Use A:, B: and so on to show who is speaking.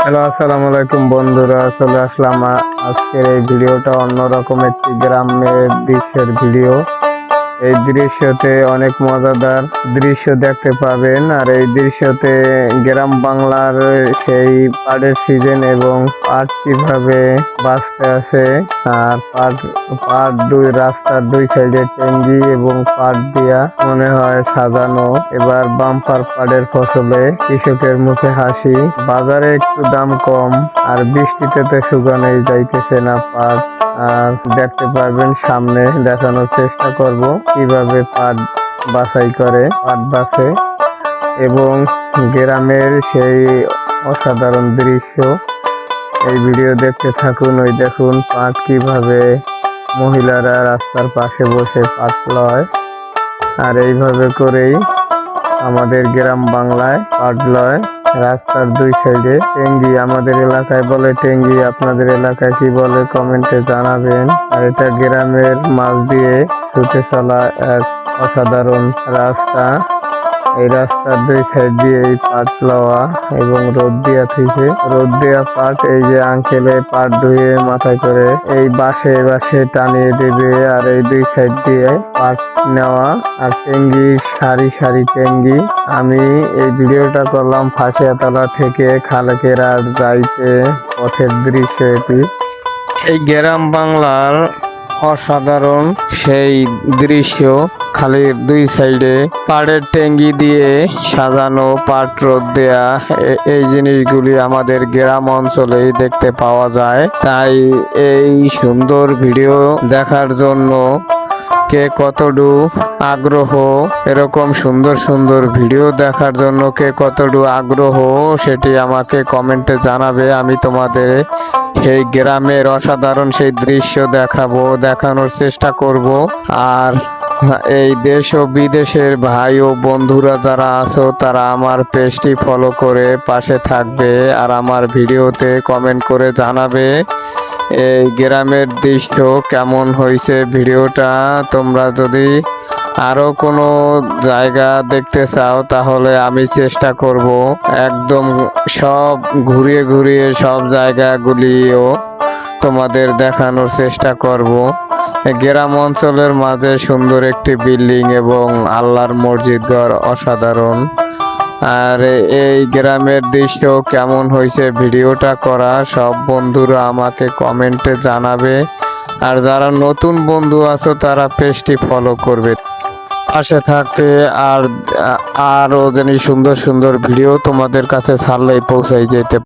A: Hello, আসসালামু আলাইকুম বন্ধুরা। চলে আসলাম আজকের এই ভিডিওটা অন্যরকম একটি গ্রামের দৃশ্যের ভিডিও। এই দৃশ্যতে অনেক মজাদার দৃশ্য দেখতে পাবেন। আর এই দৃশ্যতে গ্রাম বাংলার সেই পাটের সিজন এবং পাট কিভাবে বাঁচতে আছে। আর পাট দুই রাস্তার দুই সাইডে টেঙ্গি এবং পাট দিয়া মনে হয় সাজানো। এবার বাম্পার পাটের ফসলে কৃষকের মুখে হাসি। বাজারে একটু দাম কম, আর বৃষ্টিতে তো শুকানোই যাইতেছে না পাট। আর দেখতে পারবেন, সামনে দেখানোর চেষ্টা করব কিভাবে পাট বাছাই করে, পাট বাছে এবং গ্রামের সেই অসাধারণ দৃশ্য। এই ভিডিও দেখতে থাকুন। ওই দেখুন পাট কিভাবে মহিলারা রাস্তার পাশে বসে পাট লয়। আর এইভাবে করেই আমাদের গ্রাম বাংলায় পাট লয়। রাস্তার দুই সাইডে টেঙ্গি, আমাদের এলাকায় বলে টেঙ্গি, আপনাদের এলাকায় কি বলে কমেন্টে জানাবেন। আর এটা গ্রামের মাঝ দিয়ে ছুটে চলা এক অসাধারণ রাস্তা। এই রাস্তার দুই সাইড দিয়ে এই পাট লওয়া এবং রোদ দিয়া থেকে রোদ দেওয়া পাট, এই যে আঙ্কেলে পাট ধুয়ে মাথায় করে এই বাসে টানিয়ে দেবে। আর এই দুই সাইড দিয়ে পাট নেওয়া। আর টেঙ্গি, সারি সারি টেঙ্গি। আমি এই ভিডিওটা করলাম ফাঁসিয়াতলা থেকে খালেকেরা যাইতে পথের দৃশ্য এটি। এই গ্রাম বাংলার অসাধারণ সেই দৃশ্য। খালের দুই সাইডে পাড়ের টেঙ্গি দিয়ে সাজানো, পাট রোদ দেয়া, এই জিনিসগুলি আমাদের গ্রাম অঞ্চলেই দেখতে পাওয়া যায়। তাই এই সুন্দর ভিডিও দেখার জন্য কে কতটুকু আগ্রহ, এরকম সুন্দর সুন্দর ভিডিও দেখার জন্য কে কতটুকু আগ্রহ, সেটি আমাকে কমেন্টে জানাবে। আমি তোমাদের সেই গ্রামের অসাধারণ সেই দৃশ্য দেখানোর চেষ্টা করব। আর এই দেশ ও বিদেশের ভাই ও বন্ধুরা যারা আছো, তারা আমার পেজটি ফলো করে পাশে থাকবে আর আমার ভিডিওতে কমেন্ট করে জানাবে এই গ্রামের দৃশ্য কেমন হয়েছে। ভিডিওটা তোমরা যদি আরো কোনো জায়গা দেখতে চাও, তাহলে আমি চেষ্টা করব একদম সব ঘুরিয়ে সব জায়গাগুলিও তোমাদের দেখানোর চেষ্টা করব। গ্রাম অঞ্চলের মাঝে সুন্দর একটি বিল্ডিং এবং আল্লাহর মসজিদ ঘর অসাধারণ। আর এই গ্রামের দৃশ্য কেমন হয়েছে ভিডিওটা করা, সব বন্ধুরা আমাকে কমেন্টে জানাবে। আর যারা নতুন বন্ধু আছো, তারা পেজটি ফলো করবে, পাশে থাকবে। আর আরো যেন সুন্দর সুন্দর ভিডিও তোমাদের কাছে ছাড়লেই পৌঁছাই যেতে